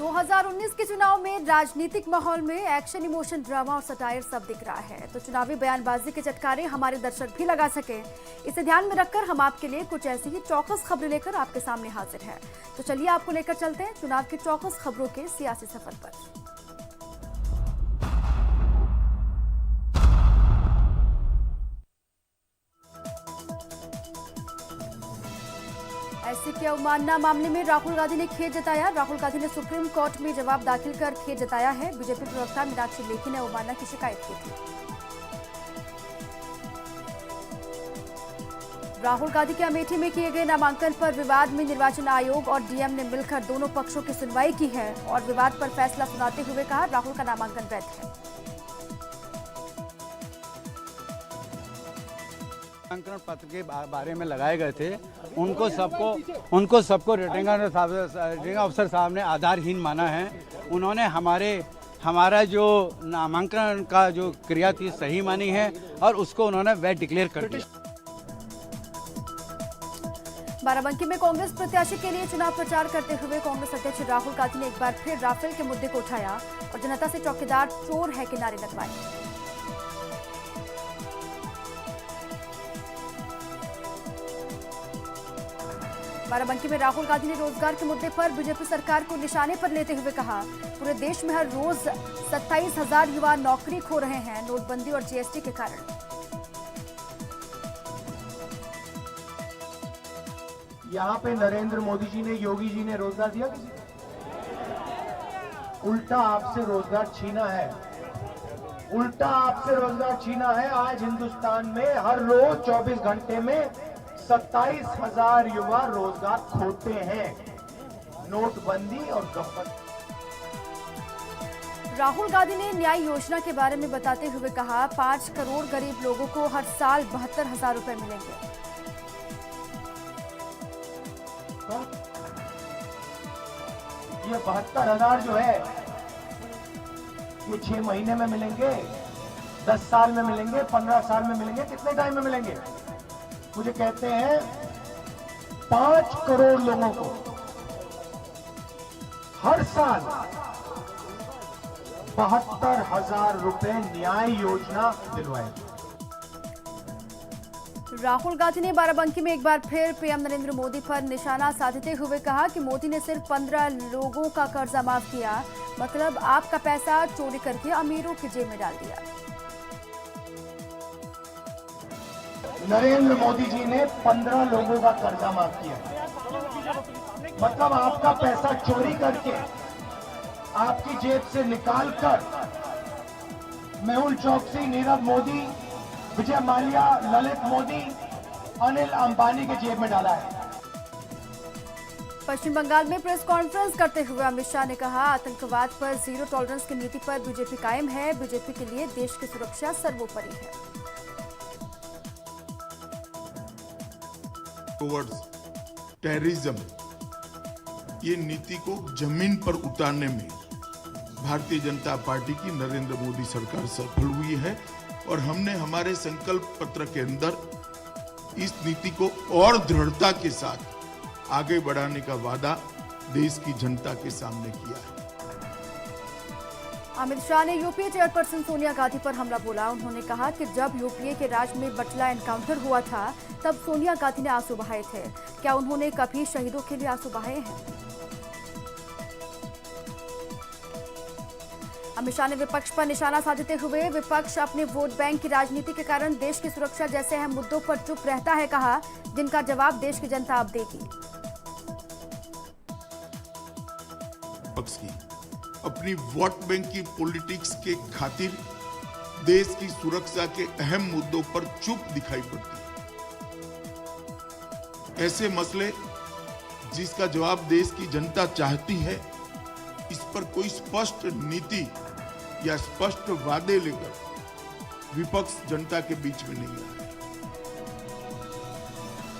2019 के चुनाव में राजनीतिक माहौल में एक्शन, इमोशन, ड्रामा और सटायर सब दिख रहा है। तो चुनावी बयानबाजी के चटकारे हमारे दर्शक भी लगा सके, इसे ध्यान में रखकर हम आपके लिए कुछ ऐसी ही चौकस खबरें लेकर आपके सामने हाजिर हैं। तो चलिए आपको लेकर चलते हैं चुनाव की चौकस खबरों के सियासी सफर पर। ऐसे की अवमानना मामले में राहुल गांधी ने खेद जताया। राहुल गांधी ने सुप्रीम कोर्ट में जवाब दाखिल कर खेद जताया है। बीजेपी प्रवक्ता मीनाक्षी लेखी ने अवमानना की शिकायत की थी। राहुल गांधी के अमेठी में किए गए नामांकन पर विवाद में निर्वाचन आयोग और डीएम ने मिलकर दोनों पक्षों की सुनवाई की है और विवाद पर फैसला सुनाते हुए कहा राहुल का नामांकन वैध है। नामांकन पत्र के बारे में लगाए गए थे, उनको सबको रिटर्निंग अफसर साहब ने आधारहीन माना है। उन्होंने हमारा जो नामांकन का जो क्रिया थी सही मानी है और उसको उन्होंने वैध डिक्लेयर कर दिया। बाराबंकी में कांग्रेस प्रत्याशी के लिए चुनाव प्रचार करते हुए कांग्रेस अध्यक्ष राहुल गांधी ने एक बार फिर राफेल के मुद्दे को उठाया और जनता से चौकीदार चोर है के नारे लगवाए। बाराबंकी में राहुल गांधी ने रोजगार के मुद्दे पर बीजेपी सरकार को निशाने पर लेते हुए कहा पूरे देश में हर रोज 27,000 युवा नौकरी खो रहे हैं नोटबंदी और जीएसटी के कारण। यहाँ पे नरेंद्र मोदी जी ने, योगी जी ने रोजगार दिया किसी को? उल्टा आपसे रोजगार छीना है, उल्टा आपसे रोजगार छीना है। आज हिंदुस्तान में हर रोज 24 घंटे में 27,000 युवा रोजगार खोते हैं, नोटबंदी और गब्बर। राहुल गांधी ने न्याय योजना के बारे में बताते हुए कहा 5 करोड़ गरीब लोगों को हर साल 72,000 रुपए मिलेंगे। ये 72,000 जो है ये 6 महीने में मिलेंगे, 10 साल में मिलेंगे, 15 साल में मिलेंगे, कितने टाइम में मिलेंगे? मुझे कहते हैं 5 करोड़ लोगों को हर साल 72,000 रुपए न्याय योजना दिलवाएगी। राहुल गांधी ने बाराबंकी में एक बार फिर पीएम नरेंद्र मोदी पर निशाना साधते हुए कहा कि मोदी ने सिर्फ 15 लोगों का कर्जा माफ किया, मतलब आपका पैसा चोरी करके अमीरों की जेब में डाल दिया। नरेंद्र मोदी जी ने 15 लोगों का कर्जा माफ किया, मतलब आपका पैसा चोरी करके आपकी जेब से निकालकर मेहुल चौकसी, नीरव मोदी, विजय माल्या, ललित मोदी, अनिल अंबानी के जेब में डाला है। पश्चिम बंगाल में प्रेस कॉन्फ्रेंस करते हुए अमित शाह ने कहा आतंकवाद पर जीरो टॉलरेंस की नीति पर बीजेपी कायम है। बीजेपी के लिए देश की सुरक्षा सर्वोपरि है। टेररिज्म, ये नीति को जमीन पर उतारने में भारतीय जनता पार्टी की नरेंद्र मोदी सरकार सफल हुई है और हमने हमारे संकल्प पत्र के अंदर इस नीति को और दृढ़ता के साथ आगे बढ़ाने का वादा देश की जनता के सामने किया है। अमित शाह ने यूपीए चेयरपर्सन सोनिया गांधी पर हमला बोला। उन्होंने कहा कि जब यूपीए के राज में बटला एनकाउंटर हुआ था तब सोनिया गांधी ने आंसू बहाए थे, क्या उन्होंने कभी शहीदों के लिए आंसू बहाए हैं? अमित शाह ने विपक्ष पर निशाना साधते हुए विपक्ष अपने वोट बैंक की राजनीति के कारण देश की सुरक्षा जैसे अहम मुद्दों पर चुप रहता है, कहा जिनका जवाब देश की जनता अब देगी। विपक्ष की अपनी वोट बैंक की पॉलिटिक्स के खातिर देश की सुरक्षा के अहम मुद्दों पर चुप दिखाई पड़ती है। ऐसे मसले जिसका जवाब देश की जनता चाहती है, इस पर कोई स्पष्ट नीति या स्पष्ट वादे लेकर विपक्ष जनता के बीच में नहीं आया।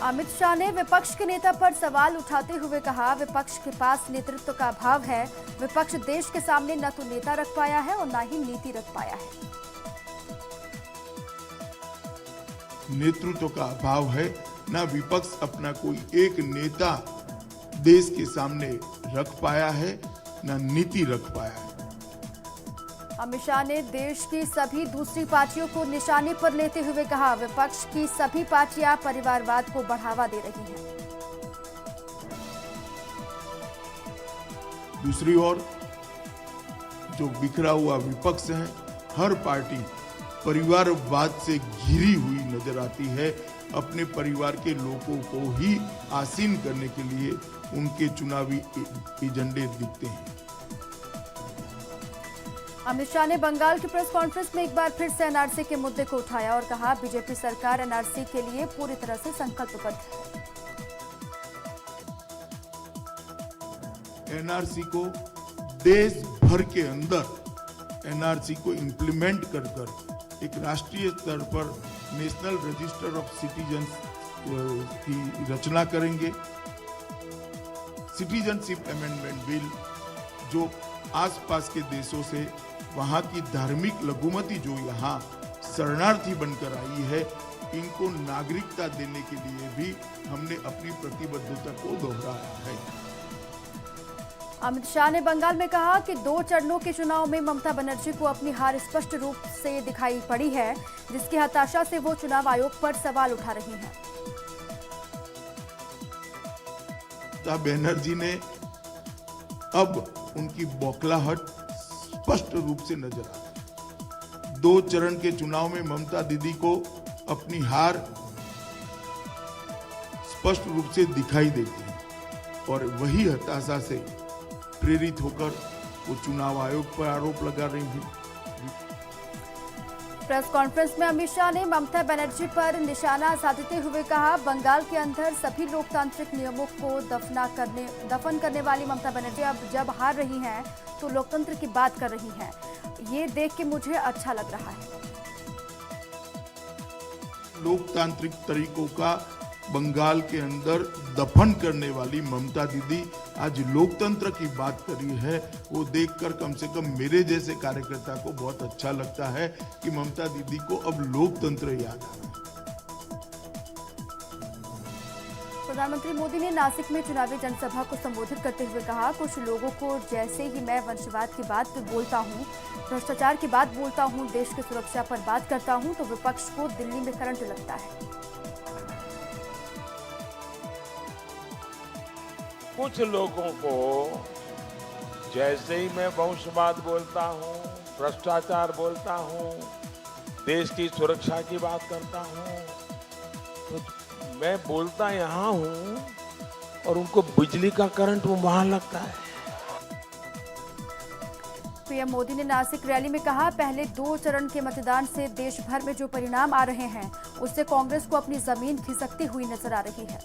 अमित शाह ने विपक्ष के नेता पर सवाल उठाते हुए कहा विपक्ष के पास नेतृत्व का अभाव है। विपक्ष देश के सामने न तो नेता रख पाया है और न ही नीति रख पाया है। नेतृत्व का अभाव है, न विपक्ष अपना कोई एक नेता देश के सामने रख पाया है न नीति रख पाया है। अमित शाह ने देश की सभी दूसरी पार्टियों को निशाने पर लेते हुए कहा, विपक्ष की सभी पार्टियां परिवारवाद को बढ़ावा दे रही हैं। दूसरी ओर जो बिखरा हुआ विपक्ष है, हर पार्टी परिवारवाद से घिरी हुई नजर आती है। अपने परिवार के लोगों को ही आसीन करने के लिए उनके चुनावी एजेंडे दिखते हैं। अमित शाह ने बंगाल की प्रेस कॉन्फ्रेंस में एक बार फिर से एनआरसी के मुद्दे को उठाया और कहा, बीजेपी सरकार एनआरसी के लिए पूरी तरह से संकल्पबद्ध है। एनआरसी को देश भर के अंदर एनआरसी को इम्प्लीमेंट कर कर एक राष्ट्रीय स्तर पर नेशनल रजिस्टर ऑफ सिटीजन की रचना करेंगे। सिटीजनशिप अमेंडमेंट बिल जो आसपास के देशों से वहां की धार्मिक लघुमती जो यहाँ शरणार्थी बनकर आई है, इनको नागरिकता देने के लिए भी हमने अपनी प्रतिबद्धता को दोहराया है। अमित शाह ने बंगाल में कहा कि 2 चरणों के चुनाव में ममता बनर्जी को अपनी हार स्पष्ट रूप से दिखाई पड़ी है, जिसकी हताशा से वो चुनाव आयोग पर सवाल उठा रही हैं। ममता बनर्जी ने अब उनकी बौखलाहट स्पष्ट रूप से नजर आती। 2 चरण के चुनाव में ममता दीदी को अपनी हार स्पष्ट रूप से दिखाई देती है और वही हताशा से प्रेरित होकर वो चुनाव आयोग पर आरोप लगा रही हैं। प्रेस कॉन्फ्रेंस में अमित शाह ने ममता बनर्जी पर निशाना साधते हुए कहा, बंगाल के अंदर सभी लोकतांत्रिक नियमों को दफन करने वाली ममता बनर्जी अब जब हार रही हैं तो लोकतंत्र की बात कर रही हैं। ये देख के मुझे अच्छा लग रहा है। लोकतांत्रिक तरीकों का बंगाल के अंदर दफन करने वाली ममता दीदी आज लोकतंत्र की बात करी है, वो देखकर कम से कम मेरे जैसे कार्यकर्ता को बहुत अच्छा लगता है कि ममता दीदी को अब लोकतंत्र याद आ रहा है। प्रधानमंत्री मोदी ने नासिक में चुनावी जनसभा को संबोधित करते हुए कहा, कुछ लोगों को जैसे ही मैं वंशवाद की बात बोलता हूं, भ्रष्टाचार की बात बोलता हूं, देश की सुरक्षा पर बात करता हूं तो विपक्ष को दिल्ली में करंट लगता है। कुछ लोगों को जैसे ही मैं वंशवाद बोलता हूं, भ्रष्टाचार बोलता हूं, देश की सुरक्षा की बात करता हूं, तो मैं बोलता यहाँ हूं और उनको बिजली का करंट वहां लगता है। पीएम मोदी ने नासिक रैली में कहा, पहले 2 चरण के मतदान से देश भर में जो परिणाम आ रहे हैं उससे कांग्रेस को अपनी जमीन खिसकती हुई नजर आ रही है।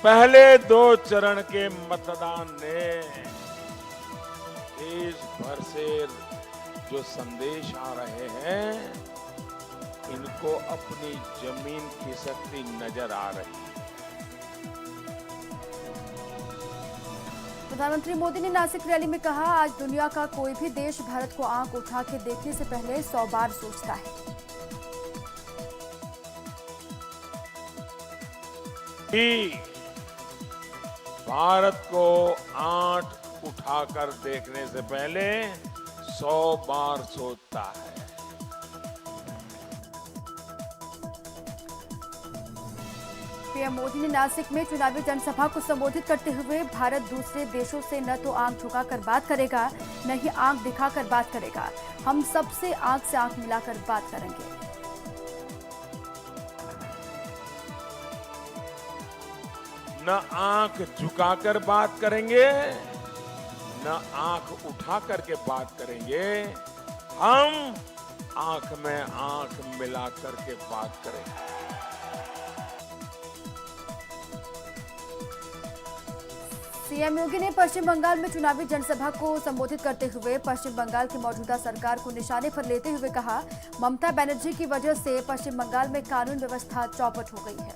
पहले 2 चरण के मतदान ने देश भर से जो संदेश आ रहे हैं, इनको अपनी जमीन खिसकती नजर आ रही है। प्रधानमंत्री मोदी ने नासिक रैली में कहा, आज दुनिया का कोई भी देश भारत को आंख उठा के देखने से पहले 100 बार सोचता है। भारत को आंख उठाकर देखने से पहले 100 बार सोचता है। पीएम मोदी ने नासिक में चुनावी जनसभा को संबोधित करते हुए, भारत दूसरे देशों से न तो आंख झुकाकर बात करेगा, न ही आंख दिखाकर बात करेगा। हम सबसे आंख से आंख मिलाकर बात करेंगे। न आंख झुकाकर बात करेंगे, न आंख उठा करके बात करेंगे, हम आंख में आंख मिला करके बात करेंगे। सीएम योगी ने पश्चिम बंगाल में चुनावी जनसभा को संबोधित करते हुए पश्चिम बंगाल की मौजूदा सरकार को निशाने पर लेते हुए कहा, ममता बनर्जी की वजह से पश्चिम बंगाल में कानून व्यवस्था चौपट हो गई है।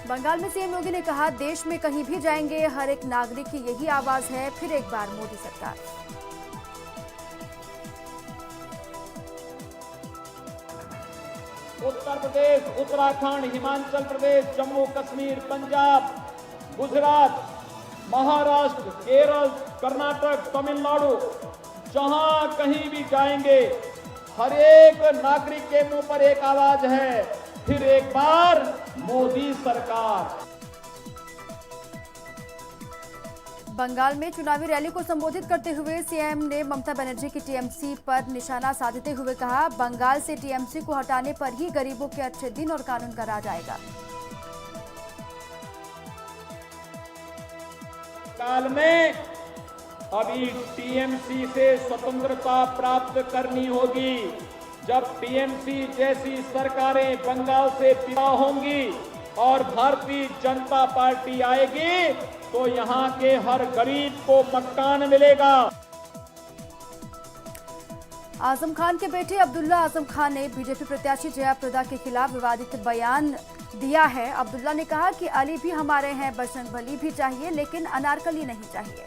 बंगाल में सीएम योगी ने कहा, देश में कहीं भी जाएंगे हर एक नागरिक की यही आवाज है, फिर एक बार मोदी सरकार। उत्तर प्रदेश, उत्तराखंड, हिमाचल प्रदेश, जम्मू कश्मीर, पंजाब, गुजरात, महाराष्ट्र, केरल, कर्नाटक, तमिलनाडु, जहां कहीं भी जाएंगे हर एक नागरिक के मुंह पर एक आवाज है, फिर एक बार मोदी सरकार। बंगाल में चुनावी रैली को संबोधित करते हुए सीएम ने ममता बनर्जी की टीएमसी पर निशाना साधते हुए कहा, बंगाल से टीएमसी को हटाने पर ही गरीबों के अच्छे दिन और कानून का राज आएगा। काल में अभी टीएमसी से स्वतंत्रता प्राप्त करनी होगी। जब टीएमसी जैसी सरकारें बंगाल से विदा होंगी और भारतीय जनता पार्टी आएगी तो यहां के हर गरीब को मकान मिलेगा। आजम खान के बेटे अब्दुल्ला आजम खान ने बीजेपी प्रत्याशी जया प्रदा के खिलाफ विवादित बयान दिया है। अब्दुल्ला ने कहा कि अली भी हमारे हैं, बजरंगबली भी चाहिए लेकिन अनारकली नहीं चाहिए।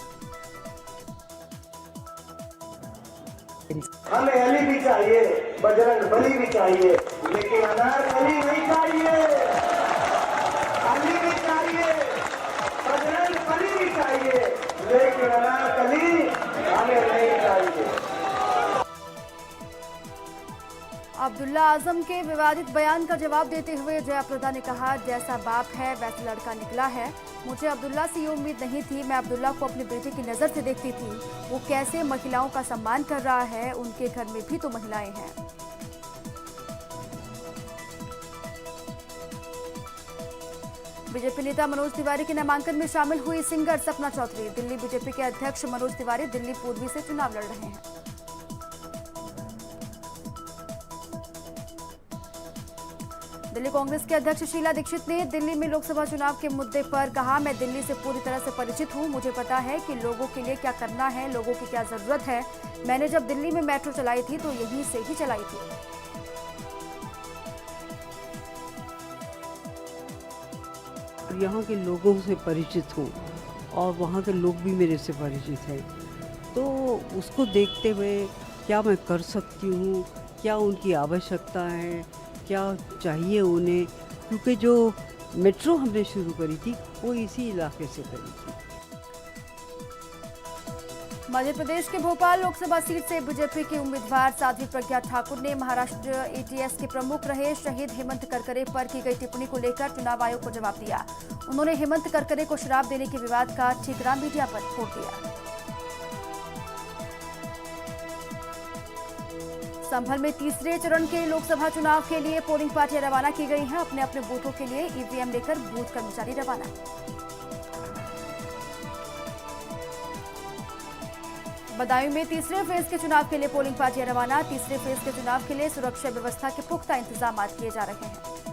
हमें अली भी चाहिए, बजरंगबली भी चाहिए, लेकिन अनारकली नहीं चाहिए। अली भी चाहिए, बजरंगबली भी चाहिए, लेकिन अनारकली हमें नहीं चाहिए। अब्दुल्ला आजम के विवादित बयान का जवाब देते हुए जया प्रदा ने कहा, जैसा बाप है वैसा लड़का निकला है। मुझे अब्दुल्ला से ये उम्मीद नहीं थी। मैं अब्दुल्ला को अपने बेटे की नज़र से देखती थी, वो कैसे महिलाओं का सम्मान कर रहा है, उनके घर में भी तो महिलाएं हैं। बीजेपी नेता मनोज तिवारी के नामांकन में शामिल हुई सिंगर सपना चौधरी। दिल्ली बीजेपी के अध्यक्ष मनोज तिवारी दिल्ली पूर्वी से चुनाव लड़ रहे हैं। दिल्ली कांग्रेस के अध्यक्ष शीला दीक्षित ने दिल्ली में लोकसभा चुनाव के मुद्दे पर कहा, मैं दिल्ली से पूरी तरह से परिचित हूं। मुझे पता है कि लोगों के लिए क्या करना है, लोगों की क्या जरूरत है। मैंने जब दिल्ली में मेट्रो चलाई थी तो यहीं से ही चलाई थी। यहाँ के लोगों से परिचित हूँ और वहाँ के लोग भी मेरे से परिचित हैं, तो उसको देखते हुए क्या मैं कर सकती हूँ, क्या उनकी आवश्यकता है, क्या चाहिए उन्हें, क्योंकि जो मेट्रो हमने शुरू करी थी वो इसी इलाके से करी थी। मध्य प्रदेश के भोपाल लोकसभा सीट से बीजेपी की उम्मीदवार साध्वी प्रज्ञा ठाकुर ने महाराष्ट्र एटीएस के प्रमुख रहे शहीद हेमंत करकरे पर की गई टिप्पणी को लेकर चुनाव आयोग को जवाब दिया। उन्होंने हेमंत करकरे को शराब देने के विवाद का ठिकरा मीडिया पर छोड़ दिया। संभल में तीसरे चरण के लोकसभा चुनाव के लिए पोलिंग पार्टियां रवाना की गई हैं। अपने अपने बूथों के लिए ईवीएम लेकर बूथ कर्मचारी रवाना। बदायूं में तीसरे फेज के चुनाव के लिए पोलिंग पार्टियां रवाना। तीसरे फेज के चुनाव के लिए सुरक्षा व्यवस्था के पुख्ता इंतजाम किए जा रहे हैं।